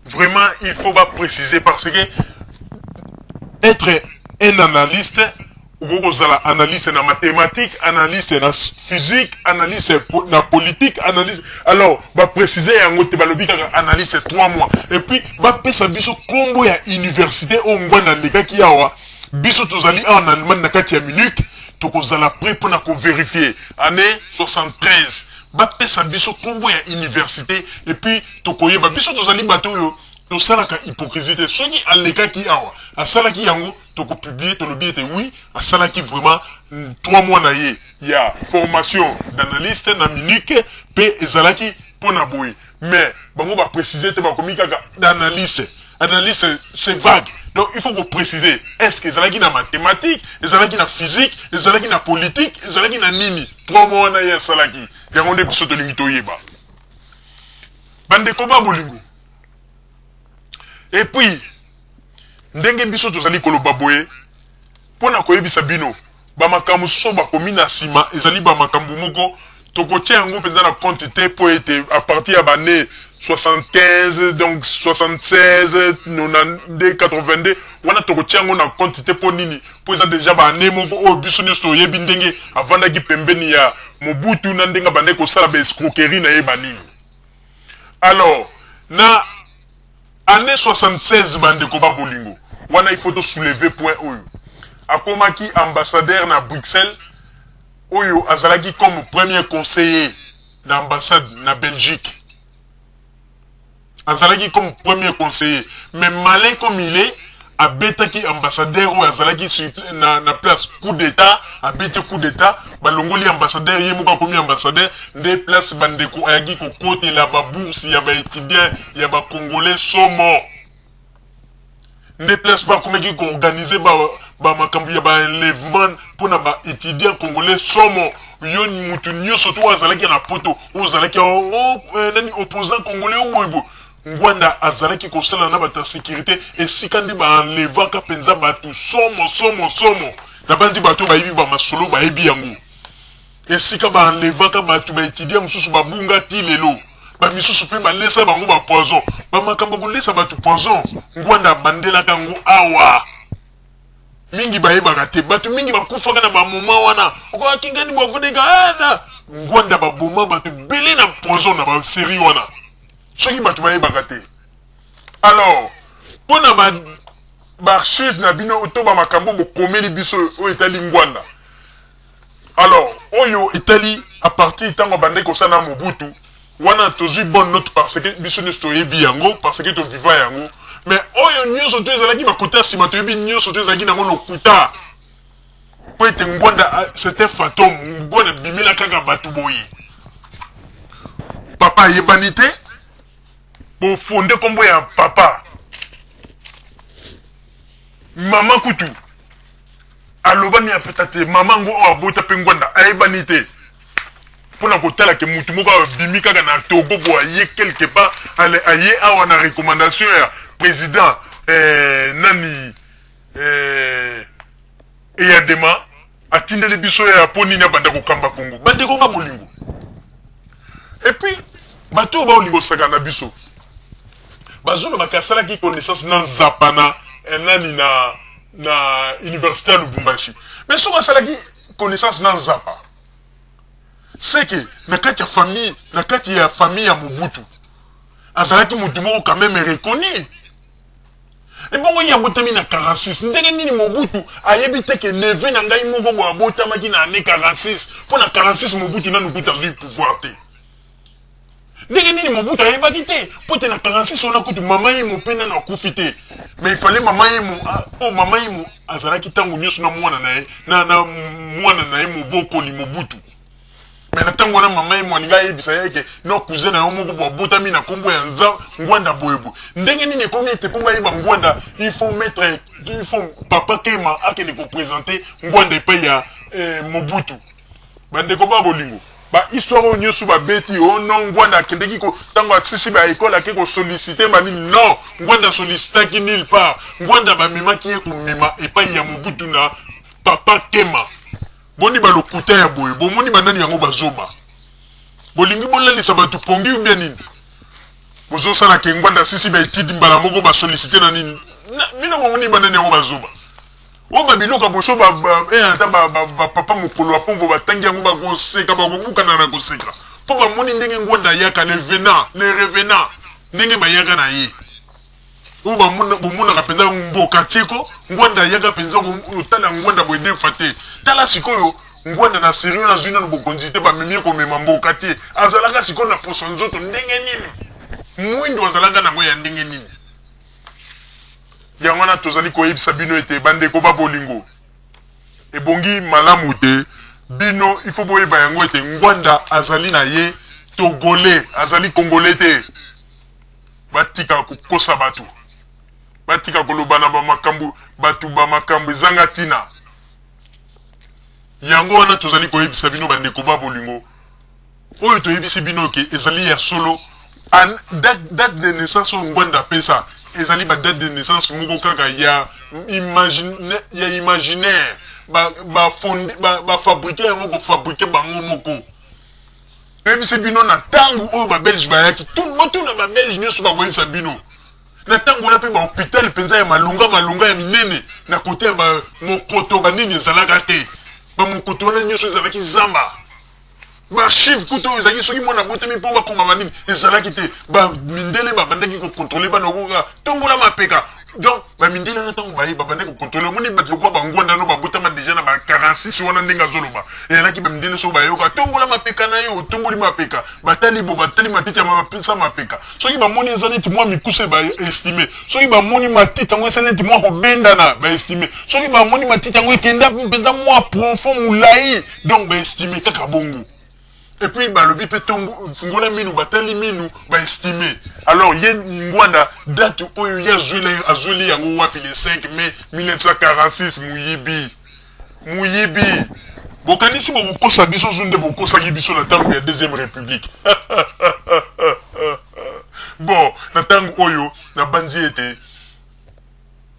vraiment, il faut pas préciser parce que être un analyste, ou analyste en mathématiques, analyste en physique, analyste en politique, analyste. Alors, va préciser un autre analyste 3 mois. Et puis, va pesa biso combo ya université au ngwana lega ki yawa. Biso tozali en Allemagne na kati ya Munich, tokozala prêt pour na vérifier. Année 73. Va pesa biso combo ya université et puis tokoye ba biso tozali bato yo. To salaka hypocrisie soki alekaki awa asalaki yango toko publier to lobi ete oui asalaki vraiment 3 mois na ye ya formation d'analyste na Munich pe ezalaki pona boy mais bango ba préciser te ba komi kaka d'analyste analyste c'est vague donc il faut qu'on précise est-ce que ezalaki na mathématiques ezalaki na physique ezalaki na politique ezalaki na nini 3 mois na ye asalaki yango nde biso to lingi to yeba bande ko ba bolingo. Et puis, ndenge biso tozali koloba boye, pona koyebisa bino, ba makambo soso ba komi na sima, ezali ba makambo moko, tokotia yango penza na compte te po ete à partir ya bane 75, donc 76, 92, 82, wana tokotia yango na compte te po nini, po eza déjà ba ane moko o biso nyonso toyebi ndenge avandaki pembeni ya Mobutu na ndenge bande kosala ba escroquerie na ye banini. Alors, na année 76 bande koba bolingo wana il faut to soulever point oyo akomaki ambassadeur na Bruxelles oyo azalaki comme premier conseiller d'ambassade na Belgique azalaki comme premier conseiller mais malin comme il est abetaki ambassadeur oyo azalaki na place coup d'état abete coup d'état balongoli ambassadeur ye moko komi ambassadeur nde place bandeko ayaki kokotela ba bourse ya ba étudiant ya ba congolais somo nde place ba komaki ko organiser ba makambo ya ba enlèvement pona ba étudiant congolais somo yo mutu nyonso to azalaki na poto ozalaki nani opposant congolais oboyebo Ngwanda azalaki kosala na bata sécurité et sikandi ba enlevaka penza batu somo na bandi batu ba yibi ba masolo ba yebi yango et sika ba enlevaka batu ba étudiant mususu ba bunga ti lelo ba misusu pe ba lesa bango ba poison ba makambo ko lesa batu poison Ngwanda bandela kango awa mingi ba yeba te batu mingi ba kufaka na ba moment wana ko akingani bo vodeka ana Ngwanda ba boma batu belé na poison na ba série wana. Ce qui m'a trouvé bagaté. Alors, pour na archive na bino otoba makambo bo komeli biso o Italie Ngwanda. Alors, oyo Italie à partir tango bande ko sana Mobutu, wana tozu bonne note parce que biso ne stoyebi yango parce que to vivant yango. Mais oyo nyonso to ezalaki ba kota sima to yebi nyonso to ezalaki nango lokuta. Po ete Ngwanda c'était fantôme, Ngwanda bimela kaka batu boyi. Papa yebanité pour fonder combo ya papa maman kutu alobani ya peut-être maman ngo abota pe Ngwanda ayebanité pona kotala ke mutu moko bimi kaka na Togo bo aye quelque part aye awa na recommandation ya président nani Eyadema atindele biso ya poni na banda ko kamba Congo bande ko ba bolingo et puis bato ba bolingo saka na biso bazolo bakasala ki connaissance na zapana nani na université à Lubumbashi mais so basala ki connaissance na zapa c'est que na kati ya famille ya Mobutu azalaki mutu moko quand même reconnu et bon ya botami na 46 ndenge nini Mobutu ayebi te ke neve na ngai moko bo abotamaki na année 46 pour na 46 Mobutu na nukuta zu pouvoir te. Ndenge nini Mobutu ayebaki te pote na 46 on a kutu mama yemo pena na kufite mais il fallait mama yemo azalaki tango nyonso na mwana na ye mobokoli Mobutu mais na tango na mama yemo aninga yebisa yeke no cousin na yo moko bo botami na kombo ya Ngwanda boyebo ndenge nini ekomi ete pomba yeba Ngwanda il faut papa Kema akende ko présenter Ngwanda epai ya Mobutu bande ko ba bolingo ba histoire o nyosu ba beti o non Ngwanda kendeki ko tango atsisi ba école ake ko solliciter bani non Ngwanda sollicita ki nulle part Ngwanda ba mimaki ye ko mima epai ya Mobutu na papa Kema boni ba lokuta ya boye bomoni banani yango bazoba bolingi bolalisa batu pongi ou bien nini bozo sala ke ngwanda sisi ba étude mbala moko ba solliciter na nini bino bomoni banene ngo bazuba o ba biloka boso ba ata ba papa mokolo apombo batangi yango ba koseka ba kobukana na koseka po ba moni ndenge ngwanda yaka les revenants ndenge ba yaka na ye o ba mona ka penza mboka tiko ngwanda yaka penza otala ngwanda bo ede fate tala sikoyo ngwanda na sérieux na zuna no bokonzi te ba memi ko mema mboka te azalaka sikoyo na poso nzoto ndenge nini mwindo azalaka na ngoya ndenge nini yango na tozali koyebisa bino ete bandeko ba bolingo ebongi malamu te bino il faut boyeba yango ete ngwanda azali na ye togolais azali congolais te batika kokosa batu batika koloba na bamakambu batu bamakambu ezanga tina yango wana tozali koyebisa bino bandeko ba bolingo oyo toyebisi bino ke ezali ya solo date de naissance ngwanda pesa ezali ba date de naissance moko kaka ya imaginaire ba fabriquer yango ko fabriquer bango moko toyebisi bino na tangu oyo ba belge bayaki tout na ba belge nyonso bakoyebisa bino na tango wana mpe ba hôpital penza ya malunga ya minene na kote ya mokoto banini ezalaka te ba mokoto wana nyonso ezalaki zamba ba chiffre kuto ezalaki soki mona botemi mpo bakoma banini ezalaki te ba mindele babandaki kocontrôle bana okoka tombola mapeka donc ba mindele na ntango baye babandaki kocontrôle omoni bato lokwa bangwanda no babotama déjà na ba 46 wana ndenge azoloba ezalaki ba mindele so bayoka tombola mapeka na yo otomboli mapeka batali bo batali matiti ya mapesa mapeka soki bamoni eza neti mwa mikuse baestime soki bamoni matiti yango eza neti mwa kobendana baestime soki bamoni matiti yango ekenda mpenza mwa profond molai donc baestime kaka bongo. Et puis, bah, le bipé tombe, fungona minu, batali minu, bah, estimé. Alors, y a ngwanda, date où il y a Zuli, yango wapi le 5 mai 1946, Mouyibi. Bokanisi, bon, kosa biso zunde, bon, kosa ki biso, na tango, ya deuxième république. Bon, na tango oyo, na banzi ete,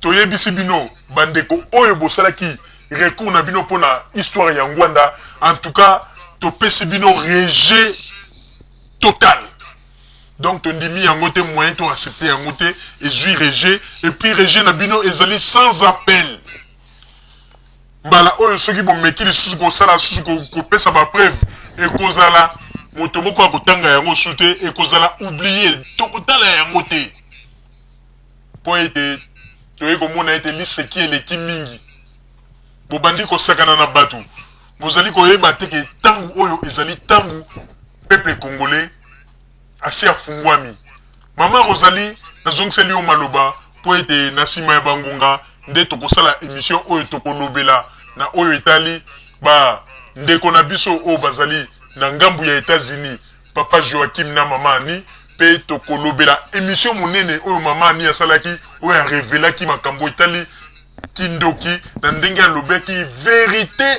toye bisi bino, bandeko, oyo bosalaki, recours na bino pona histoire ya ngwanda, en tout cas, to pesi bino rejet total. Donc to ndimi yango te moyen to accepter yango te et jui rejet et puis rejet na bino ezali sans appel. Mbala oyo soki bo mekili susu ko sala susu ko pesa ba preuve et kozala moto moko akotanga yango sute et kozala oublier to kotala yango te. Po ete to eko mona ete liste ki eleki mingi. Bo bandi ko sakana na batu. Bozali koyeba te ke tangu oyo ezali tangu peuple congolais asi afungwami. Mama Rosalie nazongiseli yo maloba po ete na nsima ya bangonga nde tokosala émission oyo tokolobela na oyo etali ba ndeko na biso oyo bazali na ngambu ya États-Unis papa Joachim na mama Ani pe tokolobela émission monene oyo mama Ani asalaki oyo arevelaki makambo etali kindoki na ndenge alobaki vérité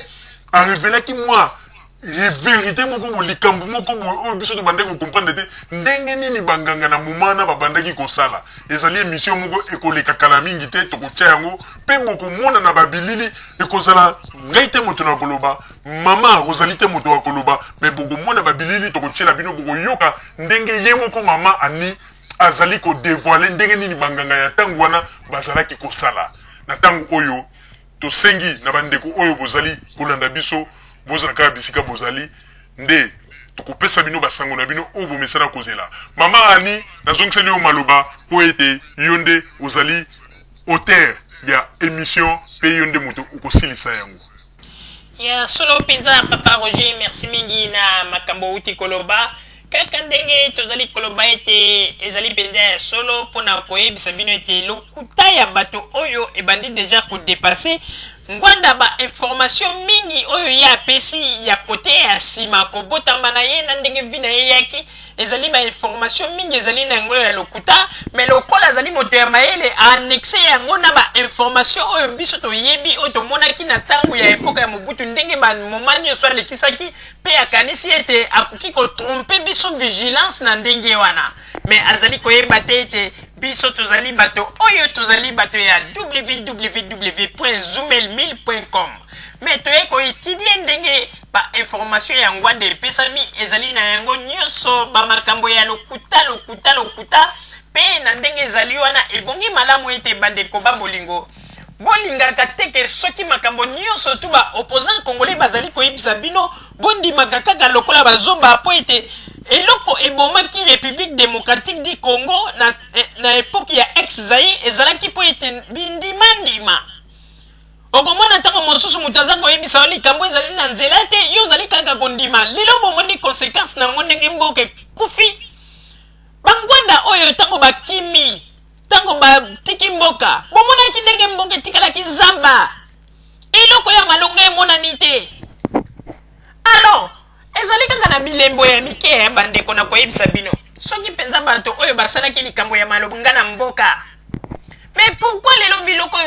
a révélé qui moi vérité moko bo likambo moko bo o biso to bandeko comprendre te ndenge nini banganga na mumana babandaki kosala ezali émission moko ekoleka kala mingi te to kotia yango pe moko mona na babilili ekozala ngai te moto na koloba mama Rosalie te moto wa koloba mais boko mona babilili to kotia bino boko yoka ndenge ye moko mama Ani azali ko dévoiler ndenge nini banganga ya tangu wana bazalaki kosala na tangu oyo to sengi na bandeko oyo bozali kolanda biso bozala kaka bisika bozali nde tokopesa bino basango na bino oyo bomesana kozela mama Ani nazongiseli yo maloba po ete yonde ozali auteur ya émission pe yonde moto okosilisa yango ya solo penza papa Roger merci mingi na makambo uti koloba kaka ndenge tozali koloba ete ezali penza ya solo pona koyebisa bino ete lokuta ya bato oyo ebandi deja kodepase ngwanda ba information mingi oyo ya pesi ya kote ya sima kobotama na ye na ndenge vina ye yaki ezali ba information mingi ezali na ngolo ya lokuta mais lokola ezali moto ya mayele annexe yango na ba information oyo biso toyebi oyo tomonaki na tango ya epoka ya Mobutu ndenge ba moment nyonso alekisaki pe akanisi ete akoki kotrompe biso vigilance na ndenge wana mais azali koyeba te ete biso tozali bato oyo tozali bato ya www.zumel1000.com mais toye koétudie ndenge information yango ande epesami ezali na yango nyonso bamakambo ya lokuta mpe na ndenge ezali wana ebongi malamu ete bandeko babolingo bolingaka teke soki makambo nyonso tu baopposant congolais bazali koyebisa bino bondimaka kaka lokola bazomba po ete eloko ebomaki république démocratique du congo na époque ya ex-Zaïre ezalaki po ete bindimandima okomona ntango mosusu moto aza koyebisa yo likambo ezali na nzela te yo ozali kaka kondima lelo bomoni conséquence nango ndenge mboka ekufi bangwanda oyo ntango bakimi ntango batiki mboka bomonaki ndenge mboka etikalaki zamba eloko ya malonga emonani te alors ezali kaka na bilembo ya mike ya bandeko na koyebisa bino soki mpenza bato oyo basalaki likambo ya malonga na mboka. Mais pourquoi les biloko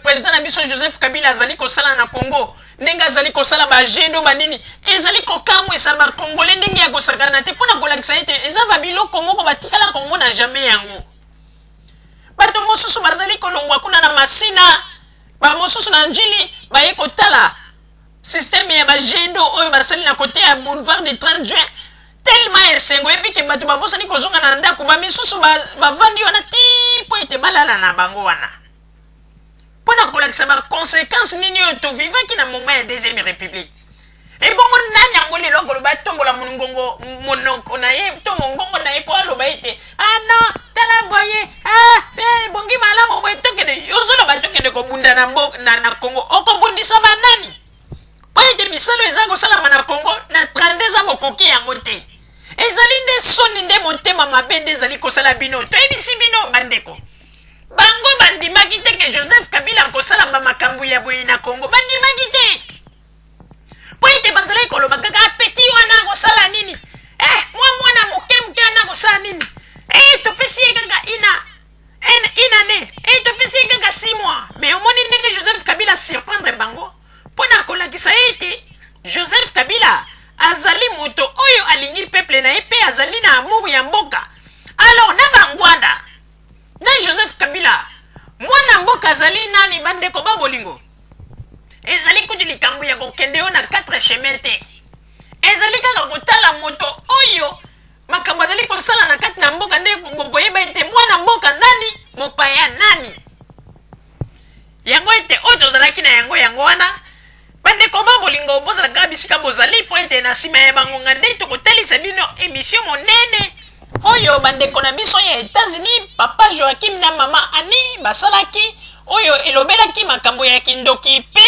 président na biso Joseph Kabila azali kosala na Congo ndenge azali kosala ba jendo banini ezali kokamwe sa ba congolais ndenge ya kosakana te pona kolakisa ete eza ba biloko moko batikala Congo na jamais yango bato mosusu bazali kolongwa kuna na masina ba mosusu na njili baye kotala système ya ba jendo oyo basali na côté ya boulevard du 30 juin tellement esengo epi ke bato babosani kozonga na ndako bamisusu bavandi wana ti po ete balala na bango wana mpona kolakisa baconséquence nini oyo tovivaki na moment ya deuxième république ebongo nani yango lelo koloba tombola monoko na ye to mongongo na ye po aloba ete non tala boye bongi malamu boye tokende ozoloba tokende kobunda na Congo okobundisa banani po ete misalo eza kosalama na Congo na 32 ans mokoki yango te ezali nde soni nde motema mabe nde ezali kosala bino toyebisi bino bandeko bango bandimaki te ke Joseph Kabila akosala bamakambo ya boye na Congo bandimaki te po ete bazali koloba kaka apeti wana akosala nini mwana moke wana akosala nini topesi ye kaka inane topesi ye kaka 6 mois mais omoni ndenge Joseph Kabila surprendre bango mpona kolakisa ete Joseph Kabila azali moto oyo alingi peuple na ye pe azali na amour ya mboka. Alors na bangwanda na Joseph Kabila mwana mboka azali nani bandeko babolingo ezali kuti likambo ya kokende yo na 4 chemin te ezali kaka kotala moto oyo makambo azali kosala na kati na mboka nde koyeba ete mwana mboka nani mopaya nani yango ete oyo tozalaki na yango wana bandeko babolingo bozalaka bisika bozali po ete na nsima ya bangonga nde tokotalisa bino émission monene oyo bandeko na biso ya États-Unis papa Joachim na mama Ani basalaki oyo elobelaki makambo ya kindoki pe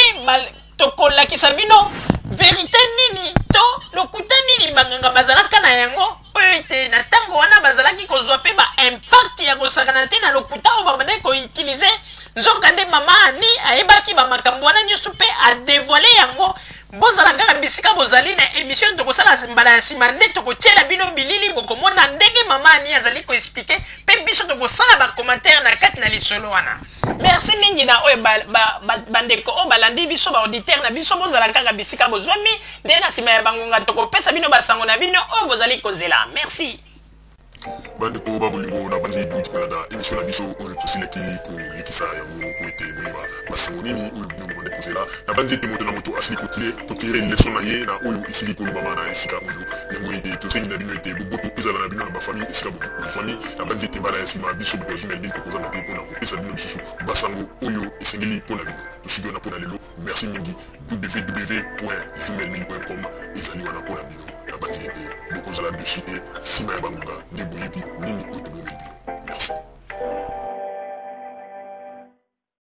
tokolakisa bino vérité nini to lokuta nini banganga bazalaka na yango oyo ete na ntango wana bazalaki kozwa pe ba impact ya kosakana te na lokuta oyo babandaki koutilize nzoka nde mama Ani ayebaki bamakambo wana nyonso mpe adévoile yango bozala kaka bisika bozali na émission tokosala mbala ya nsima nde tokotiela bino bilili bokomona ndenge mama Ani azali koexplike mpe biso tokosala bacommentaire na kati na lisolo wana. Merci mingi na oyo bandeko oyo balandi biso baauditeur na biso bozala kaka bisika bozwami nde na nsima ya bangonga tokopesa bino basango na bino oyo bozali kozela. Merci. bandeko babolingo na bandi duti kolanda émission na biso oyo tosilaki kolikisa yango po ete boyeba basango nini oyo bino bodekozela na bandi ete moto na moto asili kotire leson na ye na oyo esili kolobama na esika oyo yango ete tosengi na bino ete boboto ezala na bino na bafamille esika bozwami na bandi ete mbala ya nsima biso boto jumel nini tokozanga te mpona kopesa bino lisusu basango oyo esengeli mpona bino tosiki wana mpona lelo merci mingi www.jumelmine.com ezali wana mpona bino na bandi ete bokozala dessus te nsima ya bangonga nde boyebi nini oyo tobomeli bino merci.